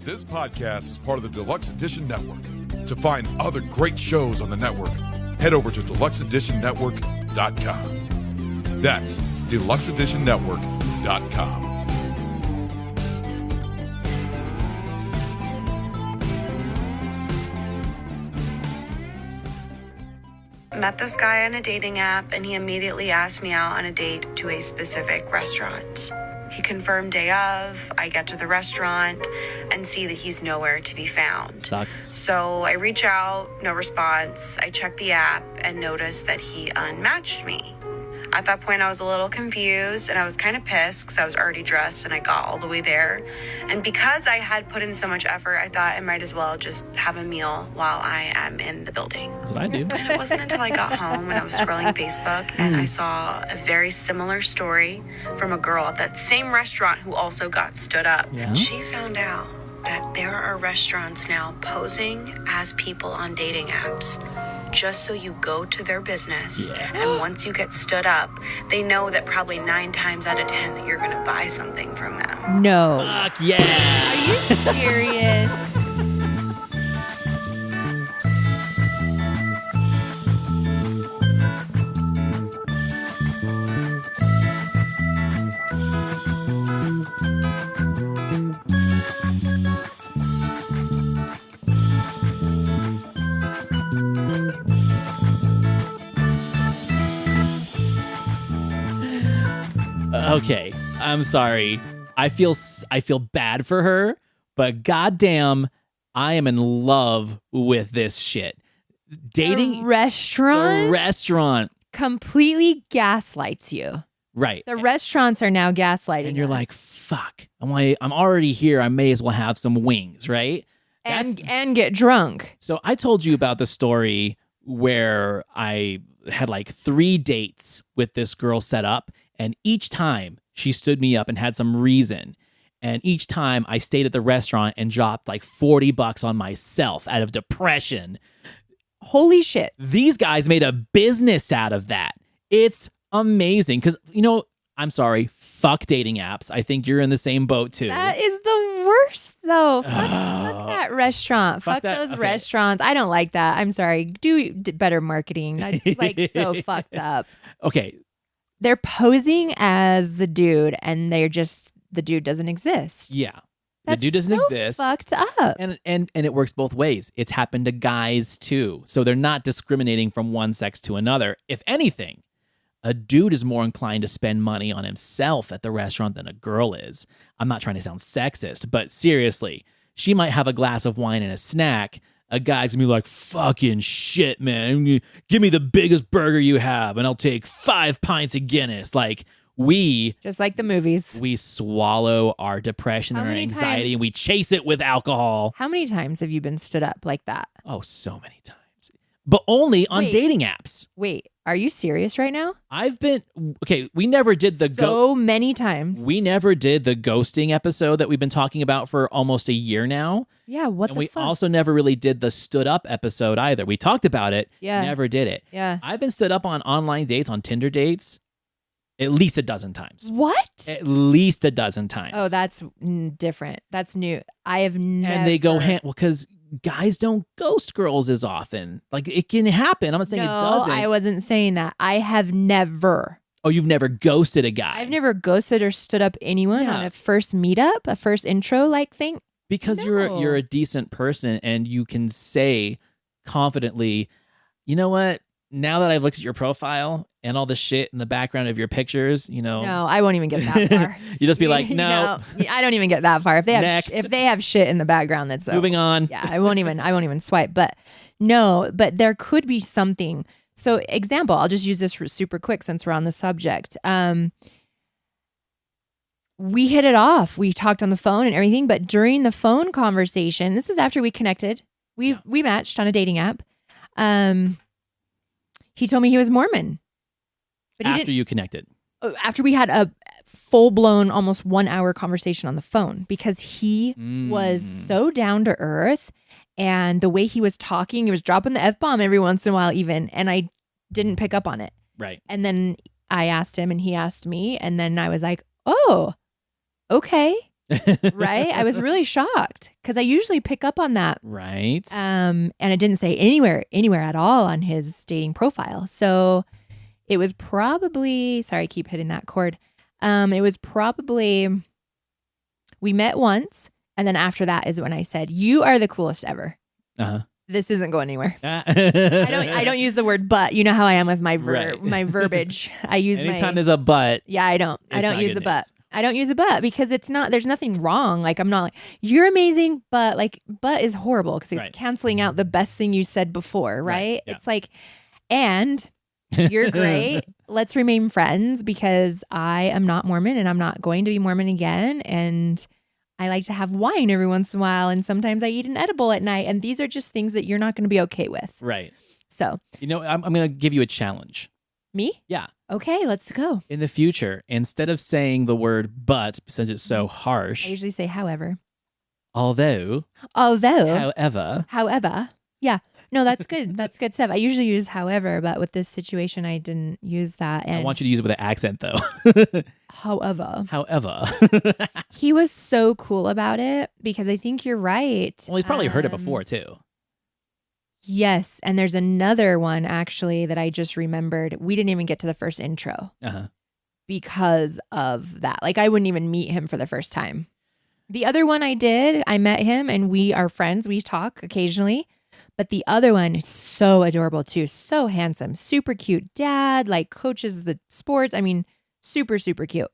This podcast is part of the Deluxe Edition Network. To find other great shows on the network, head over to deluxeeditionnetwork.com. That's deluxeeditionnetwork.com. Met this guy on a dating app, and he immediately asked me out on a date to a specific restaurant. He confirmed day of. I get to the restaurant and see that he's nowhere to be found. Sucks. So I reach out, no response. I check the app and notice that he unmatched me. At that point, I was a little confused and I was kind of pissed because I was already dressed and I got all the way there. And because I had put in so much effort, I thought I might as well just have a meal while I am in the building. That's what I do. And it wasn't until I got home when I was scrolling Facebook and I saw a very similar story from a girl at that same restaurant who also got stood up. Yeah? And she found out that there are restaurants now posing as people on dating apps just so you go to their business. Yeah. And once you get stood up, they know that probably 9 times out of 10 that you're going to buy something from them. No. Fuck yeah. Are you serious? Okay, I'm sorry. I feel bad for her, but goddamn, I am in love with this shit. Dating The restaurant completely gaslights you. right. The restaurants are now gaslighting And you're us. like, fuck. I'm already here. I may as well have some wings, right? and get drunk. So I told you about the story where I had like 3 dates with this girl set up, and each time she stood me up and had some reason. And each time I stayed at the restaurant and dropped like $40 on myself out of depression. Holy shit. These guys made a business out of that. It's amazing because, I'm sorry, fuck dating apps. I think you're in the same boat too. That is the worst, though. Fuck that restaurant. Fuck those okay. restaurants. I don't like that. I'm sorry. Do better marketing. That's like so fucked up. Okay. They're posing as the dude, and the dude doesn't exist. Yeah. That's the dude doesn't exist. Fucked up. And it works both ways. It's happened to guys too. So they're not discriminating from one sex to another. If anything, a dude is more inclined to spend money on himself at the restaurant than a girl is. I'm not trying to sound sexist, but seriously, she might have a glass of wine and a snack. A guy's gonna be like, fucking shit, man. Give me the biggest burger you have and I'll take 5 pints of Guinness. Like, just like the movies. we swallow our depression How and our many anxiety times- and we chase it with alcohol. How many times have you been stood up like that? Oh, so many times. But only on Wait. dating apps. Wait, are you serious right now? We never did the many times. We never did the ghosting episode that we've been talking about for almost a year now. Yeah, what And the we fuck? also never really did the stood up episode either. We talked about it, Yeah. never did it. Yeah. I've been stood up on online dates, on Tinder dates, at least a dozen times. What? At least a dozen times. Oh, that's different. That's new. I have never. And they go hand, well, because guys don't ghost girls as often. Like, it can happen. I'm not saying No, it doesn't. I wasn't saying that. I have never. Oh, you've never ghosted a guy? I've never ghosted or stood up anyone Yeah. on a first meetup, a first intro like thing. Because No. you're a decent person and you can say confidently, you know what? Now that I've looked at your profile and all the shit in the background of your pictures, No, I won't even get that far. you just be like, no, I don't even get that far. If they have Next. if they have shit in the background, that's moving on. Yeah, I won't even swipe. But no, but there could be something. So, example, I'll just use this super quick since we're on the subject. We hit it off. We talked on the phone and everything, but during the phone conversation, this is after we connected. We matched on a dating app. He told me he was Mormon. But After you connected. after we had a full-blown almost 1 hour conversation on the phone, because he was so down to earth, and the way he was talking, he was dropping the F-bomb every once in a while even, and I didn't pick up on it. Right. And then I asked him and he asked me, and then I was like, oh, okay. right? I was really shocked because I usually pick up on that. Right. And it didn't say anywhere at all on his dating profile. So it was probably, sorry, I keep hitting that chord. It was probably, we met once. And then after that is when I said, you are the coolest ever. Uh-huh. This isn't going anywhere. I don't use the word but. You know how I am with my Right. my verbiage. I use Anytime there's a but. Yeah, I don't use the but. news. I don't use a but because it's not, there's nothing wrong. Like, I'm not like, you're amazing, but like, but is horrible because it's Right. canceling out the best thing you said before, right? Yeah. It's like, and you're great. Let's remain friends because I am not Mormon and I'm not going to be Mormon again. And I like to have wine every once in a while. And sometimes I eat an edible at night. And these are just things that you're not going to be okay with. Right. So, You know, I'm going to give you a challenge. me? Yeah. Okay, let's go. In the future, instead of saying the word but, since it's so I harsh, usually say however. although, Although, however, yeah. No, that's good. That's good stuff. I usually use however, but with this situation, I didn't use that. And I want you to use it with an accent though. however, However, he was so cool about it because I think you're right. well, he's probably heard it before too. Yes. And there's another one actually that I just remembered. We didn't even get to the first intro Uh-huh. because of that. Like, I wouldn't even meet him for the first time. The other one I did, I met him and we are friends. We talk occasionally. But the other one is so adorable too. So handsome, super cute dad, like coaches the sports. I mean, super, super cute.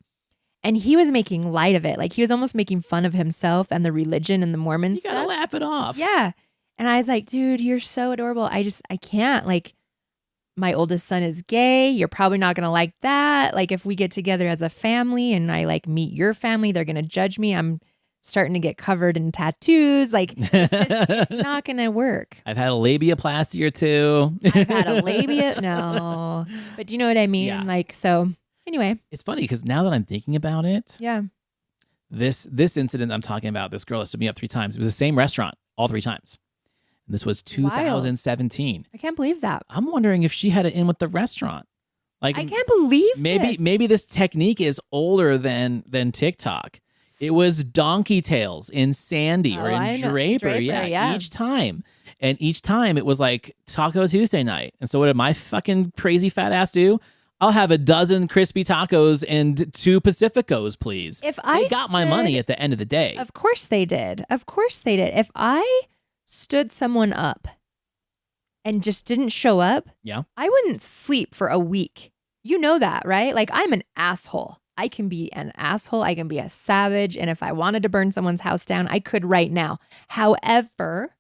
And he was making light of it. Like, he was almost making fun of himself and the religion and the Mormon You stuff. gotta laugh it off. Yeah. And I was like, dude, you're so adorable. I can't. Like, my oldest son is gay. You're probably not going to like that. Like, if we get together as a family and I like meet your family, they're going to judge me. I'm starting to get covered in tattoos. Like, it's not going to work. I've had a labiaplasty or two. I've had a labia. No. But do you know what I mean? Yeah. Like, so anyway. It's funny because now that I'm thinking about it, Yeah. this incident I'm talking about, this girl that stood me up 3 times, it was the same restaurant all 3 times. And this was 2017. I can't believe that. I'm wondering if she had it in with the restaurant. Like, I can't believe this. maybe this technique is older than TikTok. It was Donkey Tails in Sandy or I in know. Draper. Yeah, each time. And each time it was like Taco Tuesday night. And so what did my fucking crazy fat ass do? I'll have a dozen crispy tacos and 2 Pacificos, please. If They I got my stood- money at the end of the day. Of course they did. Of course they did. If I stood someone up and just didn't show up, Yeah. I wouldn't sleep for a week. You know that, right? Like, I'm an asshole. I can be an asshole. I can be a savage. And if I wanted to burn someone's house down, I could right now. However,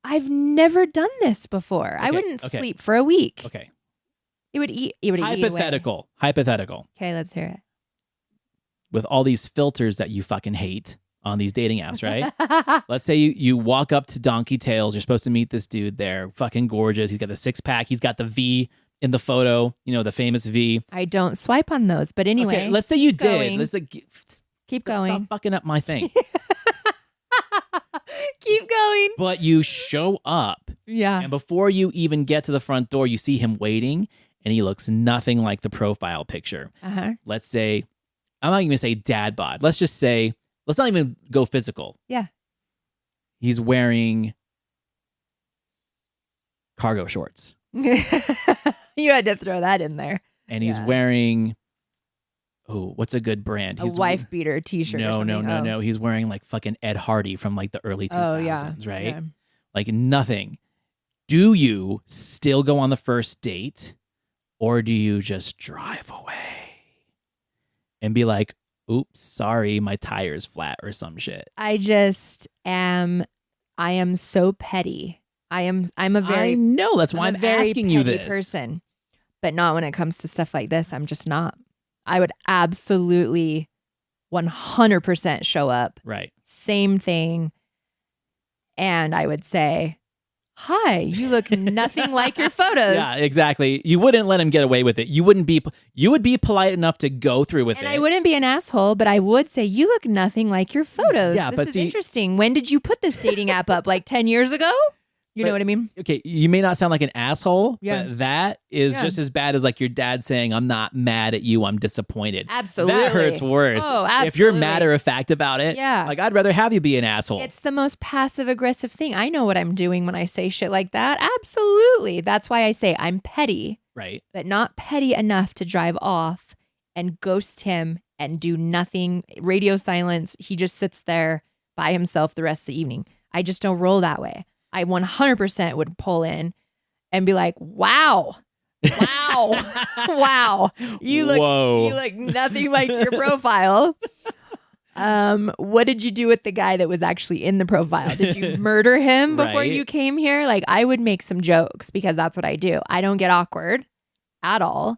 I've never done this before. I Okay, wouldn't okay. sleep for a week. Okay. It would eat away. Hypothetical. Okay, let's hear With all these filters that you fucking hate on these dating apps, right? it. Let's say you walk up to Donkey Tails. You're supposed to meet this dude there. Fucking gorgeous. He's got the 6-pack. He's got the V in the photo, you know, the famous V. I don't swipe on those, but anyway. Okay, let's say you did. going. Let's Keep stop going. fucking up my thing. Keep going. But you show up, Yeah. and before you even get to the front door, you see him waiting, and he looks nothing like the profile picture. Uh-huh. Let's say, I'm not even gonna say dad bod. Let's just say, let's not even go physical. Yeah. He's wearing cargo shorts, You had to throw that in there. and he's Yeah. wearing, what's a good brand? A wife beater t-shirt or No, something. no. He's wearing like fucking Ed Hardy from like the early 2000s, right? Yeah. Like nothing. Do you still go on the first date, or do you just drive away and be like, oops, sorry, my tire's flat or some shit? I am so petty. I'm a I very know, that's why I'm I'm a very asking you petty this. person, but not when it comes to stuff like this. I'm just not. I would absolutely 100% show up. Right. Same thing. And I would say, hi, you look nothing like your photos. Yeah, exactly. You wouldn't let him get away with it. You would be polite enough to go through with And it. I wouldn't be an asshole, but I would say, you look nothing like your photos. Yeah, this but is see- interesting. When did you put this dating app up? Like 10 years ago? You know what I mean? Okay, you may not sound like an asshole, Yeah. but that is Yeah. just as bad as like your dad saying, I'm not mad at you, I'm disappointed. Absolutely. That hurts worse. Oh, If you're absolutely. matter of fact about it, Yeah. like I'd rather have you be an asshole. It's the most passive aggressive thing. I know what I'm doing when I say shit like that. Absolutely. That's why I say I'm petty, right. but not petty enough to drive off and ghost him and do nothing. Radio silence. He just sits there by himself the rest of the evening. I just don't roll that way. I 100% would pull in and be like, wow. Wow. You look nothing like your profile. What did you do with the guy that was actually in the profile? Did you murder him before Right. you came here? Like, I would make some jokes because that's what I do. I don't get awkward at all.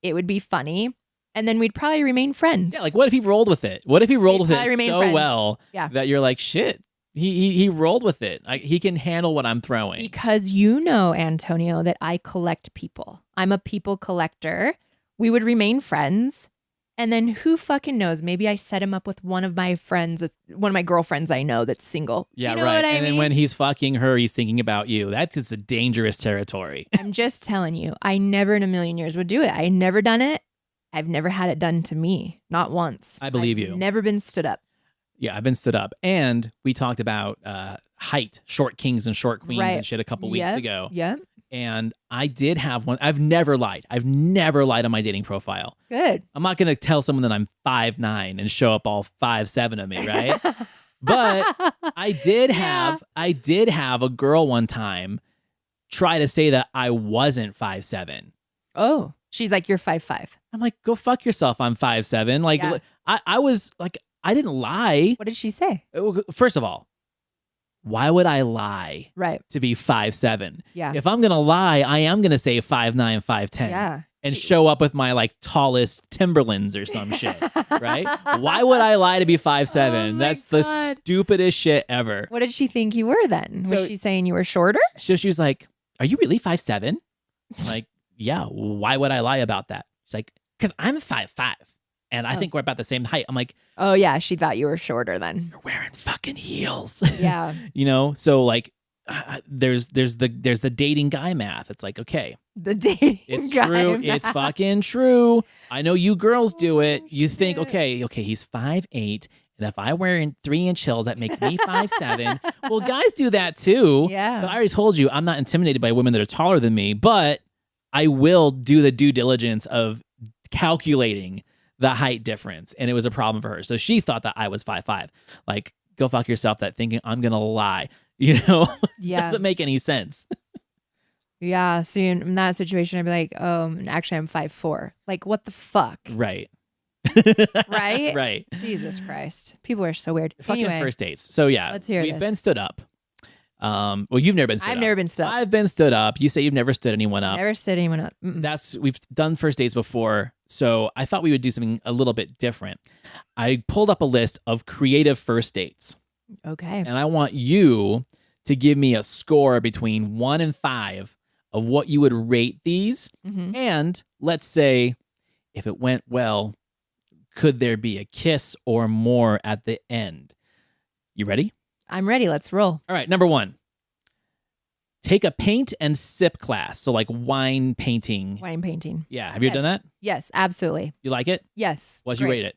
It would be funny. And then we'd probably remain friends. Yeah, like what if he rolled with it? What if he rolled with We'd it probably so remain friends. well Yeah. that you're like, shit, he rolled with it. He can handle what I'm throwing. Because you know, Antonio, that I collect people. I'm a people collector. We would remain friends. And then who fucking knows? Maybe I set him up with one of my friends, one of my girlfriends I know that's single. Yeah, You know right. what I And then mean? when he's fucking her, he's thinking about you. That's just a dangerous territory. I'm just telling you, I never in a million years would do it. I never done it. I've never had it done to me. Not once. I believe I've you. Never been stood up. Yeah, I've been stood up. And we talked about height, short kings and short queens Right. and shit a couple weeks ago. Yeah. And I did have one. I've never lied. I've never lied on my dating profile. Good. I'm not going to tell someone that I'm 5'9" and show up all 5'7" of me, right? But I did have a girl one time try to say that I wasn't 5'7". Oh, she's like, you're 5'5". I'm like, go fuck yourself. I'm 5'7". Like, Yeah. I was like, I didn't lie. What did she say? First of all, why would I lie Right. to be 5'7"? Yeah. If I'm gonna lie, I am gonna say 5'9", 5'10". Yeah. And show up with my like tallest Timberlands or some shit, right? Why would I lie to be 5'7"? Oh my That's the God. stupidest shit ever. What did she think you were then? Was So- she saying you were shorter? So she was like, "Are you really 5'7"? I'm like, yeah. Why would I lie about that? She's like, "Cause I'm 5'5", and I Oh. think we're about the same height." I'm like, Oh, yeah. She thought you were shorter then. "You're wearing fucking heels." Yeah. You know, so like there's the dating guy math. It's like, okay, The dating it's guy true. math. It's fucking true. I know you girls do it. You think, shit. okay, he's 5'8", and if I wear in 3-inch heels, that makes me 5'7". Well, guys do that too. Yeah. But I already told you, I'm not intimidated by women that are taller than me, but I will do the due diligence of calculating the height difference, and it was a problem for her. So she thought that I was 5'5". Like, go fuck yourself. That thinking I'm gonna lie. You know, Yeah. doesn't make any sense. Yeah. So in that situation, I'd be like, oh, actually, I'm 5'4". Like, what the fuck? Right. Right? Right. Jesus Christ. People are so weird. Fucking Anyway, first dates. So yeah, let's hear we've this. been stood up. Well, you've never been stood up. I've never been stood up. I've been stood up. You say you've never stood anyone up. Never stood anyone up. Mm-mm. We've done first dates before, so I thought we would do something a little bit different. I pulled up a list of creative first dates, Okay. and I want you to give me a score between 1 and 5 of what you would rate these. Mhm. And let's say if it went well, could there be a kiss or more at the end? You ready? I'm ready. Let's roll. All right, number 1. Take a paint and sip class. So like wine painting. Wine painting. Yeah. Have you Yes. done that? Yes, absolutely. You like it? Yes. What'd it's you great. rate it?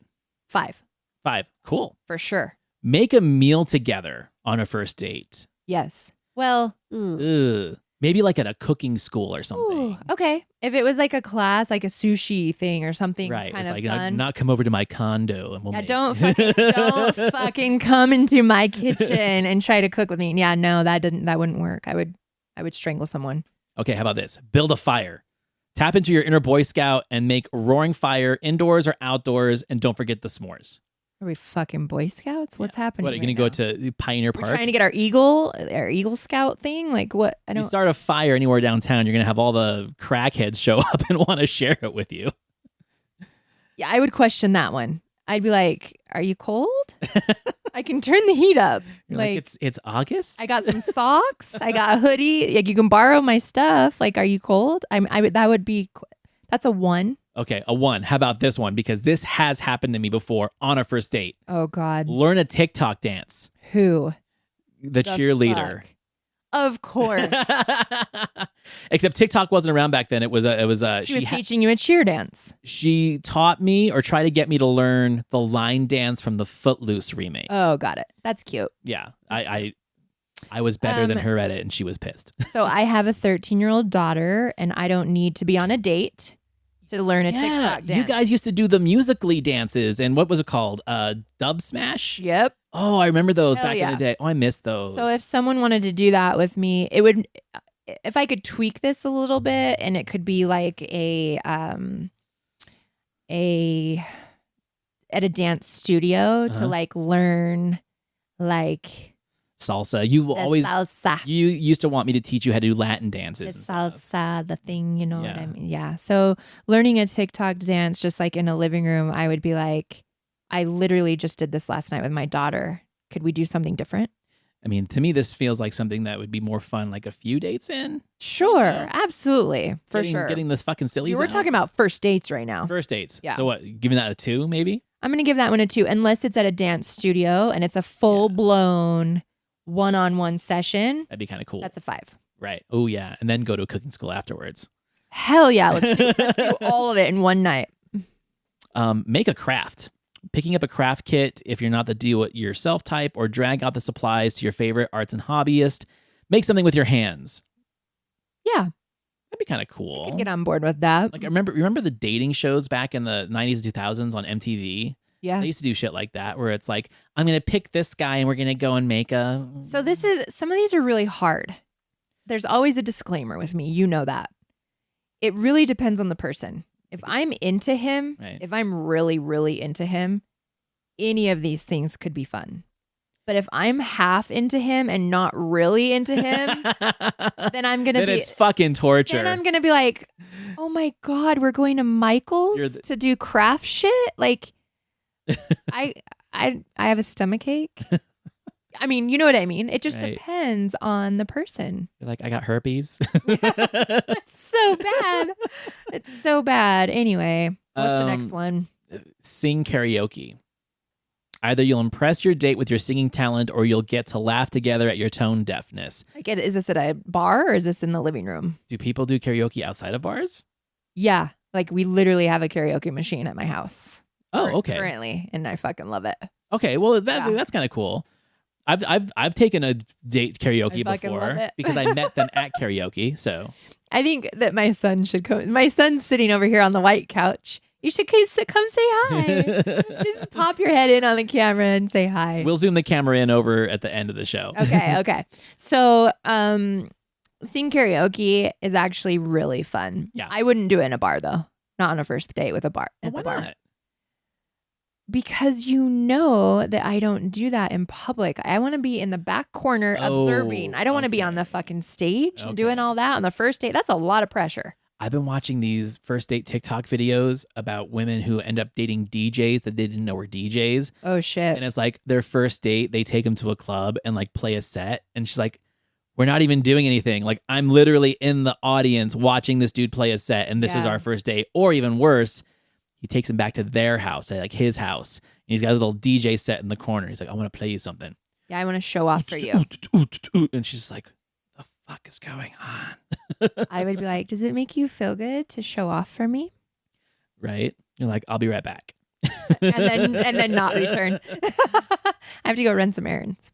5 5. Cool. for sure. Make a meal together on a first date. Yes. Well, Ugh. Maybe like at a cooking school or something. ooh, okay. If it was like a class, like a sushi thing or something Right. kind It's of like, fun. not come over to my condo and we'll Yeah, make. don't fucking come into my kitchen and try to cook with me. Yeah, no, that wouldn't work. I would strangle someone. Okay, how about this? Build a fire. Tap into your inner Boy Scout and make roaring fire indoors or outdoors, and don't forget the s'mores. Are we fucking Boy Scouts? What's happening? What, are you right going now? to go to Pioneer We're Park? trying to get our Eagle Scout thing. Like what? I If you don't. start a fire anywhere downtown, you're going to have all the crackheads show up and want to share it with you. Yeah, I would question that one. I'd be like, "Are you cold? I can turn the heat up. You're like, it's August? I got some socks. I got a hoodie. Like you can borrow my stuff. Like, are you cold? That would be. That's a 1. Okay, a 1. How about this one? Because this has happened to me before on a first date. Oh God. Learn a TikTok dance. Who? The cheerleader. fuck? Of course. Except TikTok wasn't around back then. She was teaching you a cheer dance. She taught me or tried to get me to learn the line dance from the Footloose remake. Oh, got it. That's cute. Yeah. I was better than her at it, and she was pissed. So I have a 13-year-old daughter, and I don't need to be on a date to learn a TikTok dance. You guys used to do the Musically dances, and what was it called? Dub Smash? Yep. Oh, I remember those Hell back yeah. in the day. Oh, I missed those. So if someone wanted to do that with me, it would, if I could tweak this a little bit, and it could be like at a dance studio to like learn like salsa. You the always salsa. You used to want me to teach you how to do Latin The dances. And stuff. salsa, the thing, you know what Yeah. I mean? Yeah. So learning a TikTok dance just like in a living room, I would be like, I literally just did this last night with my daughter. Could we do something different? I mean, to me, this feels like something that would be more fun, like a few dates in. Sure. Yeah. Absolutely. For sure. Getting this fucking silly. We're talking about first dates right now. first dates. Yeah. So what? Giving that a 2, maybe? I'm going to give that one a 2, unless it's at a dance studio and it's a full blown one-on-one session. That'd be kind of cool. That's a 5. Right. Oh, yeah. And then go to a cooking school afterwards. Hell yeah. Let's do all of it in one night. Make a craft. Picking up a craft kit if you're not the do-it-yourself type, or drag out the supplies to your favorite arts and hobbyist. Make something with your hands. Yeah. That'd be kind of cool. I can get on board with that. Like, remember the dating shows back in the 90s and 2000s on MTV? Yeah. They used to do shit like that where it's like, I'm going to pick this guy and we're going to go and make a... So some of these are really hard. There's always a disclaimer with me. You know that. It really depends on the person. If I'm into him, Right. if I'm really, really into him, any of these things could be fun. But if I'm half into him and not really into him, then I'm going to then be... it's fucking torture. Then I'm going to be like, oh my God, we're going to Michael's to do craft shit? Like, I have a stomach ache. I mean, you know what I mean? It just Right. depends on the person. You're like, I got herpes. It's so bad. It's so bad. Anyway, what's the next one? Sing karaoke. Either you'll impress your date with your singing talent, or you'll get to laugh together at your tone deafness. Is this at a bar or is this in the living room? Do people do karaoke outside of bars? Yeah. Like we literally have a karaoke machine at my house. Oh, okay. Currently, and I fucking love it. Okay, well that's kind of cool. I've taken a date karaoke I fucking love before it. because I met them at karaoke. So I think that my son should come. My son's sitting over here on the white couch. You should come say hi. Just pop your head in on the camera and say hi. we'll zoom the camera in over at the end of the show. Okay. So, sing karaoke is actually really fun. Yeah. I wouldn't do it in a bar though. Not on a first date with a bar. Well, at why the bar. not? Because you know that I don't do that in public. I want to be in the back corner observing. I don't want to be on the fucking stage and doing all that on the first date. That's a lot of pressure. I've been watching these first date TikTok videos about women who end up dating DJs that they didn't know were DJs. Oh shit. And it's like their first date, they take them to a club and like play a set. And she's like, we're not even doing anything. Like I'm literally in the audience watching this dude play a set. And this is our first date. Or even worse, he takes him back to their house, like his house. And he's got his little DJ set in the corner. He's like, I want to play you something. Yeah, I want to show off for you. And she's like, the fuck is going on? I would be like, does it make you feel good to show off for me? Right? You're like, I'll be right back. and then not return. I have to go run some errands.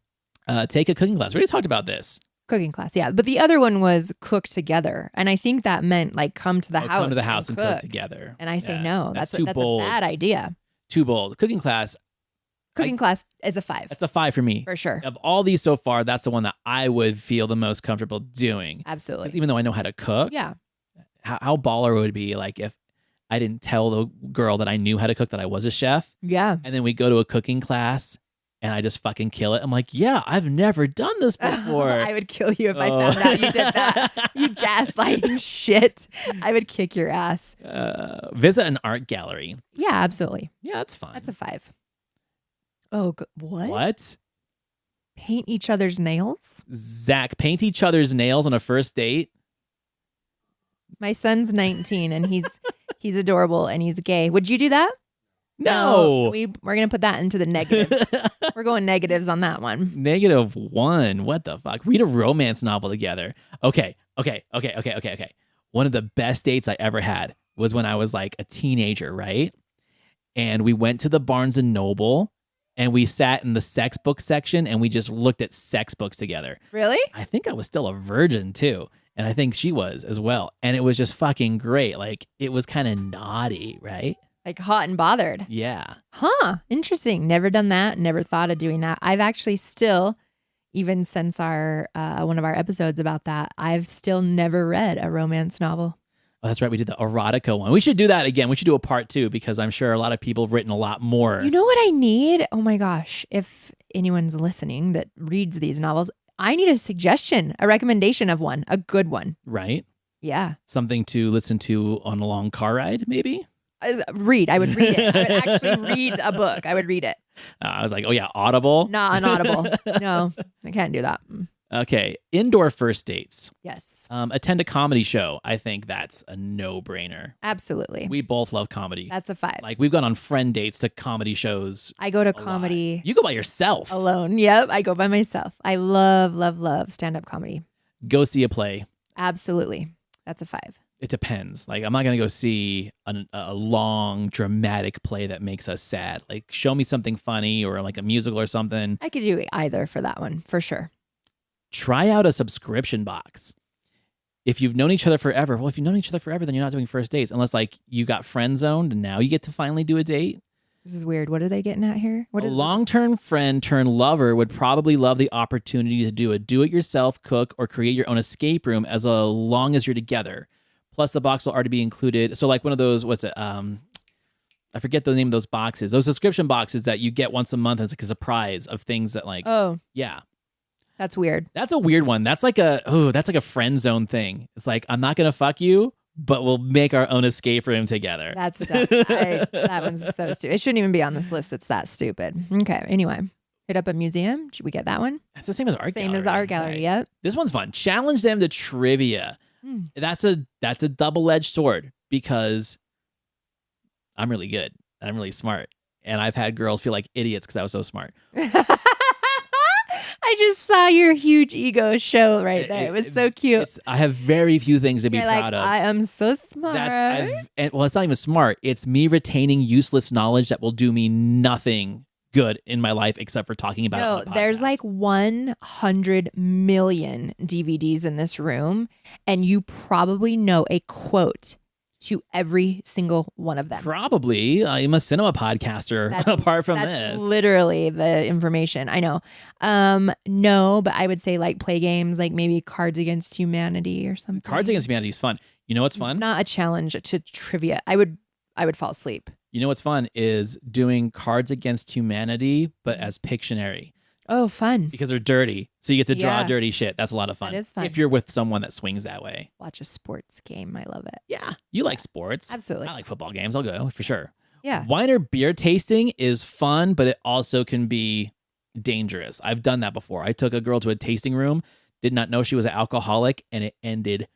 Take a cooking class. We already talked about this. Cooking class, yeah. But the other one was cook together. And I think that meant like come to the house. Come to the house and cook together. And I say no. That's too bold. a bad idea. Too bold. Cooking class. Cooking class is a 5. That's a 5 for me. For sure. Of all these so far, that's the one that I would feel the most comfortable doing. Absolutely. Because even though I know how to cook, Yeah. how baller would it be like if I didn't tell the girl that I knew how to cook that I was a chef, Yeah. and then we go to a cooking class and I just fucking kill it. I'm like, yeah, I've never done this before. I would kill you if I found out you did that. You gaslighting shit. I would kick your ass. Visit an art gallery. Yeah, absolutely. Yeah, that's fun. That's a 5. Oh, what? What? Paint each other's nails? Zach, paint each other's nails on a first date? My son's 19 and he's adorable and he's gay. Would you do that? No. We're going to put that into the negatives. We're going negatives on that one. -1. What the fuck? Read a romance novel together. Okay. One of the best dates I ever had was when I was like a teenager, right? And we went to the Barnes and Noble and we sat in the sex book section and we just looked at sex books together. Really? I think I was still a virgin too. And I think she was as well. And it was just fucking great. Like it was kind of naughty, right? Like hot and bothered. Yeah. Huh. Interesting. Never done that. Never thought of doing that. I've actually still, even since our one of our episodes about that, I've still never read a romance novel. Oh, that's right. We did the erotica one. We should do that again. We should do a part 2 because I'm sure a lot of people have written a lot more. You know what I need? Oh my gosh. If anyone's listening that reads these novels, I need a suggestion, a recommendation of one, a good one. Right? Yeah. Something to listen to on a long car ride, maybe? Read. I would read it. I would actually read a book. I would read it. I was like, oh yeah, Audible? Not an Audible. No, I can't do that. Okay. Indoor first dates. Yes. Attend a comedy show. I think that's a no-brainer. Absolutely. We both love comedy. That's a 5. Like we've gone on friend dates to comedy shows. I go to a lot. comedy You go by yourself. alone. Yep. I go by myself. I love stand-up comedy. Go see a play. Absolutely. That's a 5. It depends. Like I'm not gonna go see a long dramatic play that makes us sad. Like show me something funny or like a musical or something. I could do either for that one, for sure. Try out a subscription box. If you've known each other forever, well, if you've known each other forever, then you're not doing first dates unless like you got friend zoned and now you get to finally do a date. This is weird. What are they getting at here? What A is long-term friend turned lover would probably love the opportunity to do a do-it-yourself, cook, or create your own escape room as long as you're together. Plus, the box will already be included. So, like one of those, what's it? I forget the name of those boxes. Those subscription boxes that you get once a month as like a surprise of things that like, Oh, yeah, that's weird. that's a weird one. That's like a friend zone thing. It's like I'm not gonna fuck you, but we'll make our own escape room together. That's dumb. That one's so stupid. It shouldn't even be on this list. It's that stupid. Okay. Anyway, hit up a museum. Should we get that one? That's the same as art gallery. Same as the art gallery. Right. Yep. This one's fun. Challenge them to trivia. That's a double-edged sword because I'm really good. I'm really smart. And I've had girls feel like idiots because I was so smart. I just saw your huge ego show right there. It was so cute. I have very few things to be You're proud like, of. I am so smart. Well, it's not even smart. It's me retaining useless knowledge that will do me nothing good in my life except for talking about it on a there's podcast. like 100 million DVDs in this room, and you probably know a quote to every single one of them. Probably. I'm a cinema podcaster apart from That's this. literally the information. I know. No, but I would say like play games, like maybe Cards Against Humanity or something. Cards Against Humanity is fun. You know what's fun? Not a challenge to trivia. I would fall asleep. You know what's fun is doing Cards Against Humanity, but as Pictionary. Oh, fun. Because they're dirty. So you get to draw Yeah. dirty shit. That's a lot of fun. That is fun. If you're with someone that swings that way. Watch a sports game. I love it. Yeah. You like sports. Absolutely. I like football games. I'll go for sure. Yeah. Wine or beer tasting is fun, but it also can be dangerous. I've done that before. I took a girl to a tasting room, did not know she was an alcoholic, and it ended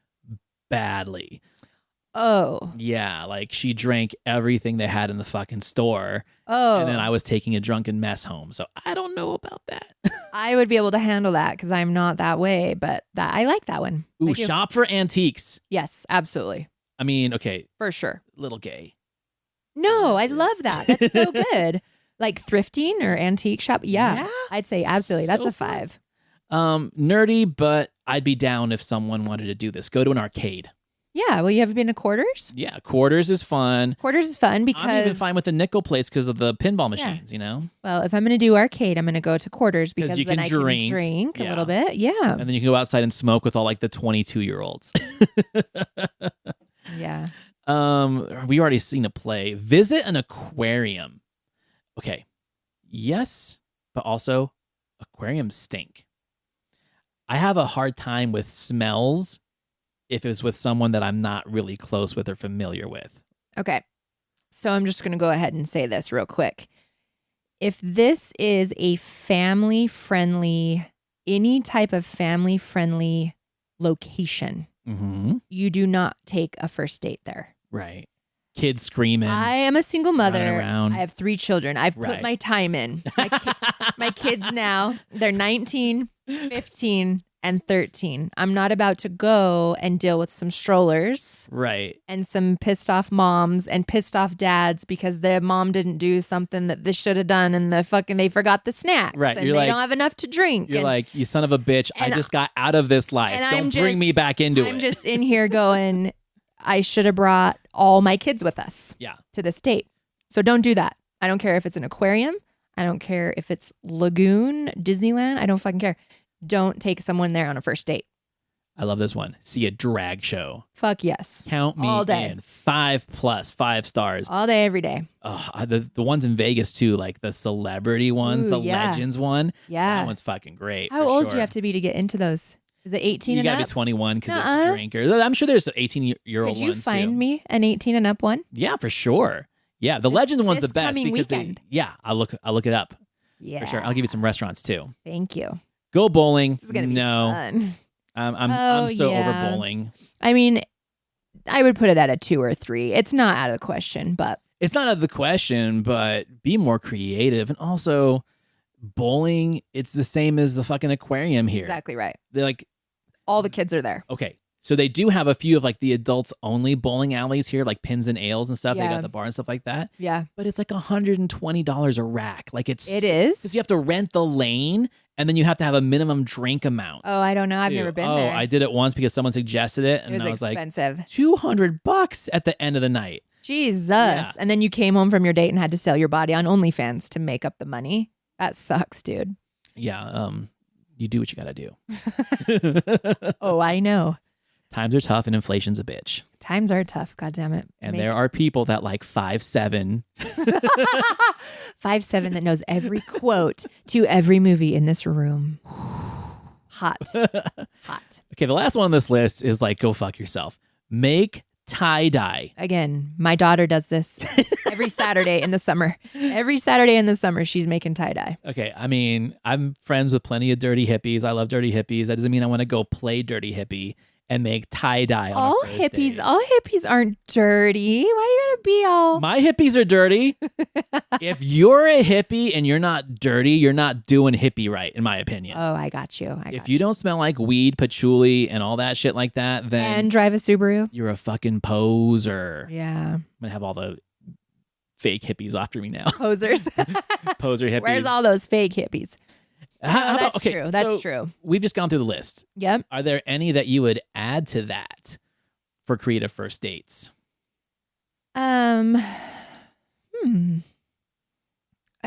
badly. Oh. Yeah, like she drank everything they had in the fucking store. Oh. And then I was taking a drunken mess home. So I don't know about that. I would be able to handle that because I'm not that way, but I like that one. I Ooh, do. shop for antiques. Yes, absolutely. I mean, okay, For sure. little gay. No, I love that. That's so good. Like thrifting or antique shop. Yeah. I'd say absolutely. That's So a 5. Nerdy, but I'd be down if someone wanted to do this. Go to an arcade. Yeah. Well, you ever been to Quarters? Yeah, quarters is fun. Quarters is fun because I'm even fine with the nickel plates because of the pinball machines, you know? well, if I'm going to do arcade, I'm going to go to Quarters because you then can I drink. can drink a Yeah. little bit. Yeah. And then you can go outside and smoke with all like the 22-year-olds. Yeah. We already seen a play. Visit an aquarium. Okay. Yes, but also aquariums stink. I have a hard time with smells if it's with someone that I'm not really close with or familiar with. Okay. So I'm just going to go ahead and say this real quick. If this is a family-friendly, any type of family-friendly location, Mm-hmm. you do not take a first date there. Right. kids screaming. I am a single mother. running around. I have 3 children. I've put Right. my time in. My kids now, they're 19, 15, and 13. I'm not about to go and deal with some strollers Right. and some pissed off moms and pissed off dads because their mom didn't do something that they should have done and they forgot the snacks. Right. And You're they like- don't have enough to drink. You're and, like, you son of a bitch. I and just got out of this life. and Don't I'm bring me just- back into I'm it. just in here going, I should have brought all my kids with us Yeah. to this date. So don't do that. I don't care if it's an aquarium. I don't care if it's Lagoon, Disneyland. I don't fucking care. Don't take someone there on a first date. I love this one. See a drag show. Fuck yes. Count me All day. in. 5+, 5 stars. All day, every day. Oh, the ones in Vegas too, like the celebrity ones, Ooh, the yeah. legends one. That Yeah. one's fucking great. How old do you have to be to get into those? Is it 18 You and gotta up? be 21 because Nuh-uh. it's drinkers. I'm sure there's 18-year-old Could you ones find too. me an 18 and up one? Yeah, for sure. Yeah, the legends one's the this best coming because weekend. I'll look it up Yeah. for sure. I'll give you some restaurants too. Thank you. Go bowling. This is going to be No, fun. I'm so yeah. over bowling. I mean, I would put it at a 2 or 3. It's not out of the question, but It's not out of the question, but be more creative. And also, bowling, it's the same as the fucking aquarium here. exactly right. They're like, All the kids are there. okay, so they do have a few of like the adults only bowling alleys here, like Pins and Ales and stuff. They Yeah. got the bar and stuff like that. Yeah. But it's like $120 a rack. Like It because is. you have to rent the lane and then you have to have a minimum drink amount. Oh, I don't know. I've too. never been oh, there. I did it once because someone suggested it, It and was I was like, expensive. $200 at the end of the night. Jesus. Yeah. And then you came home from your date and had to sell your body on OnlyFans to make up the money. That sucks, dude. Yeah, you do what you gotta do. Oh, I know. Times are tough and inflation's a bitch. Times are tough. God damn it. And there are people that like 5'7". 5'7" that knows every quote to every movie in this room. Hot. Hot. Okay, the last one on this list is like, go fuck yourself. Make tie-dye. Again, my daughter does this every Saturday in the summer. Every Saturday in the summer, she's making tie-dye. Okay, I mean, I'm friends with plenty of dirty hippies. I love dirty hippies. That doesn't mean I want to go play dirty hippie and make tie-dye on All a first hippies, date. all hippies aren't dirty. Why you gotta be all? My hippies are dirty. If you're a hippie and you're not dirty, you're not doing hippie right, in my opinion. Oh, I got you. If you don't smell like weed, patchouli, and all that shit like that, then and drive a Subaru. you're a fucking poser. Yeah, I'm gonna have all the fake hippies after me now. posers. Poser hippies. Where's all those fake hippies? How about- that's okay, true. That's so true. We've just gone through the list. Yep. Are there any that you would add to that for creative first dates? I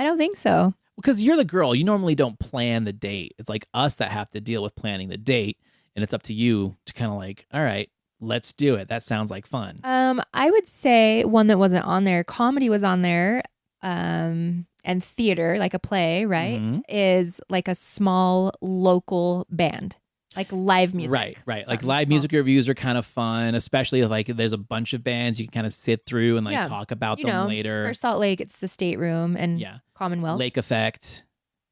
don't think so. Because you're the girl, you normally don't plan the date. It's like us that have to deal with planning the date, and it's up to you to kind of like, all right, let's do it. That sounds like fun. I would say one that wasn't on there. Comedy was on there. And theater, like a play, right, Mhm. is like a small local band, like live music. Right. Like Something live small. music reviews are kind of fun, especially if like there's a bunch of bands you can kind of sit through and like Yeah. talk about You them know, later. for Salt Lake, it's the State Room and Yeah. Commonwealth. Lake Effect.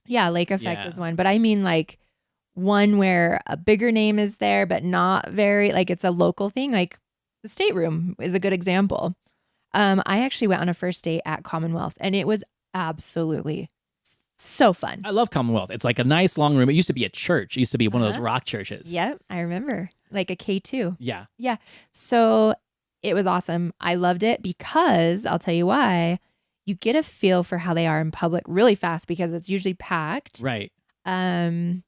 Yeah, Lake Effect Yeah. is one. But I mean like one where a bigger name is there, but not very, like it's a local thing. Like the State Room is a good example. I actually went on a first date at Commonwealth and it was absolutely so fun. I love Commonwealth. It's like a nice long room. It used to be a church. It used to be one of those rock churches. Yep, I remember. Like a K2. Yeah. So it was awesome. I loved it because I'll tell you why. You get a feel for how they are in public really fast because it's usually packed. Right. And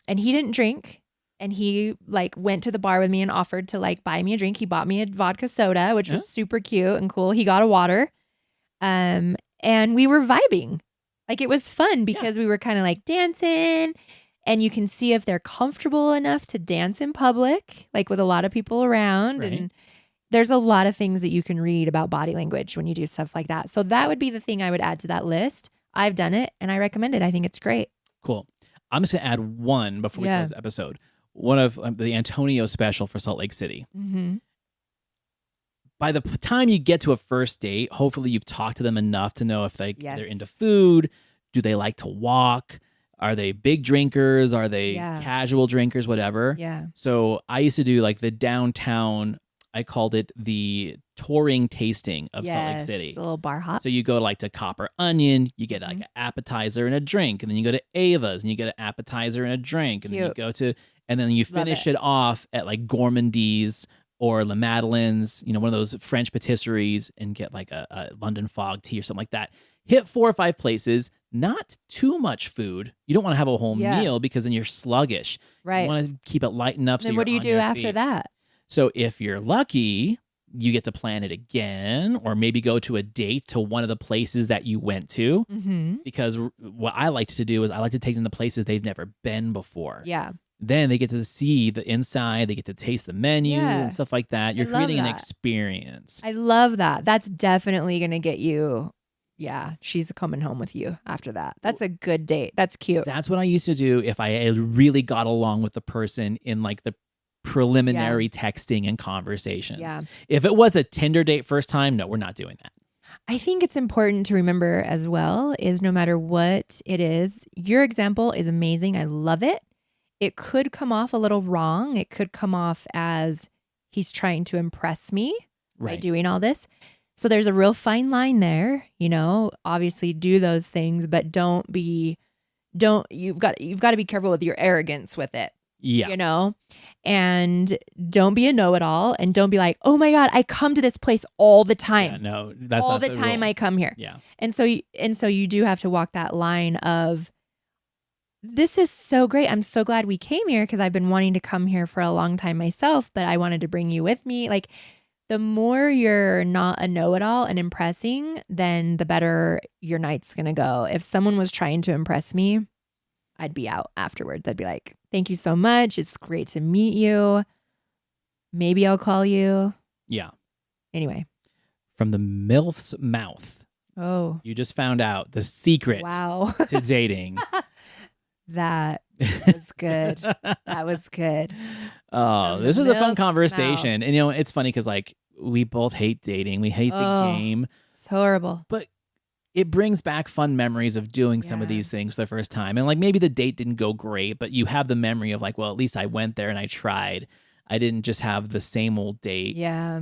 he didn't drink. And he like went to the bar with me and offered to like buy me a drink. He bought me a vodka soda, which was super cute and cool. He got a water. And we were vibing. Like it was fun because we were kind of like dancing and you can see if they're comfortable enough to dance in public, like with a lot of people around. Right. And there's a lot of things that you can read about body language when you do stuff like that. So that would be the thing I would add to that list. I've done it and I recommend it. I think it's great. Cool. I'm just going to add one before we Yeah. close the episode. One of the Antonio special for Salt Lake City. Mm-hmm. By the time you get to a first date, hopefully you've talked to them enough to know if they're into Yes. food. Do they like to walk? Are they big drinkers? Are they Yeah. casual drinkers? Whatever. Yeah. So I used to do like the downtown I called it the touring tasting of Salt Lake City. A little bar hop. So you go to Copper Onion, you get like an appetizer and a drink, and then you go to Ava's and you get an appetizer and a drink, and then you go to, and then you finish it off at like Gourmandise or La Madeleine's, one of those French patisseries, and get like a London fog tea or something like that. Hit 4 or 5 places, not too much food. You don't want to have a whole meal because then you're sluggish. Right. You want to keep it light enough. Then what do you do after that? So if you're lucky, you get to plan it again, or maybe go to a date to one of the places that you went to. Mm-hmm. Because what I like to do is I like to take them to places they've never been before. Yeah. Then they get to see the inside, they get to taste the menu and stuff like that. You're creating an experience. I love that. That's definitely going to get you. Yeah, she's coming home with you after that. That's a good date. That's cute. That's what I used to do if I really got along with the person in like the preliminary texting and conversations. Yeah. If it was a Tinder date first time, no, we're not doing that. I think it's important to remember as well is no matter what it is, your example is amazing. I love it. It could come off a little wrong. It could come off as he's trying to impress me by doing all this. So there's a real fine line there, obviously do those things, but you've got to be careful with your arrogance with it. Yeah. And don't be a know-it-all, and don't be like, oh my God, I come to this place all the time. Yeah, no, that's all not the time rule. I come here. Yeah. And so you do have to walk that line of, this is so great. I'm so glad we came here because I've been wanting to come here for a long time myself, but I wanted to bring you with me. Like, the more you're not a know-it-all and impressing, then the better your night's going to go. If someone was trying to impress me, I'd be out afterwards. I'd be like, thank you so much. It's great to meet you. Maybe I'll call you. Yeah. Anyway. From the MILF's mouth. Oh. You just found out the secret to dating. That was good. That was good. Oh, this was a fun conversation. And, it's funny because, like, we both hate dating. We hate the game. It's horrible. But it brings back fun memories of doing some of these things the first time. And, like, maybe the date didn't go great, but you have the memory of, like, well, at least I went there and I tried. I didn't just have the same old date. Yeah.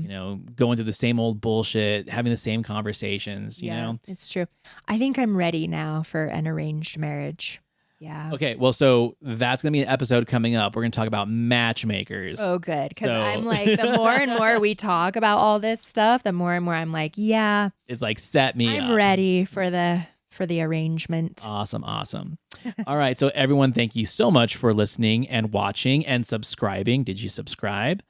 Going through the same old bullshit, having the same conversations, you know? It's true. I think I'm ready now for an arranged marriage. Yeah. Okay, well, so that's going to be an episode coming up. We're going to talk about matchmakers. Oh, good. Because I'm like, the more and more we talk about all this stuff, the more and more I'm like, yeah. It's like, set me up. I'm ready for the arrangement. Awesome. All right, so everyone, thank you so much for listening and watching and subscribing. Did you subscribe?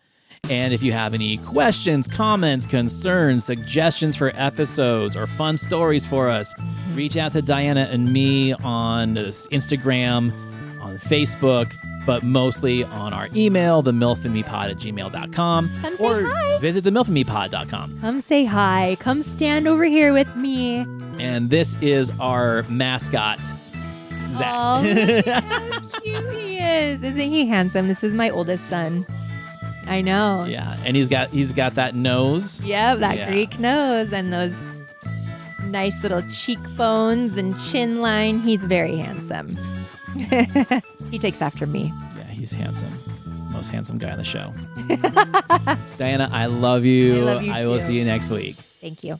And if you have any questions, comments, concerns, suggestions for episodes, or fun stories for us, reach out to Diana and me on Instagram, on Facebook, but mostly on our email, themilfandmepod@gmail.com, or visit themilfandmepod.com. Come say hi. Come stand over here with me. And this is our mascot, Zach. Oh, look at how cute he is. Isn't he handsome? This is my oldest son. I know. Yeah, and he's got that nose. Yep, that Greek nose and those nice little cheekbones and chin line. He's very handsome. He takes after me. Yeah, he's handsome. Most handsome guy on the show. Diana, I love you. I love you I will too. see you next week. Thank you.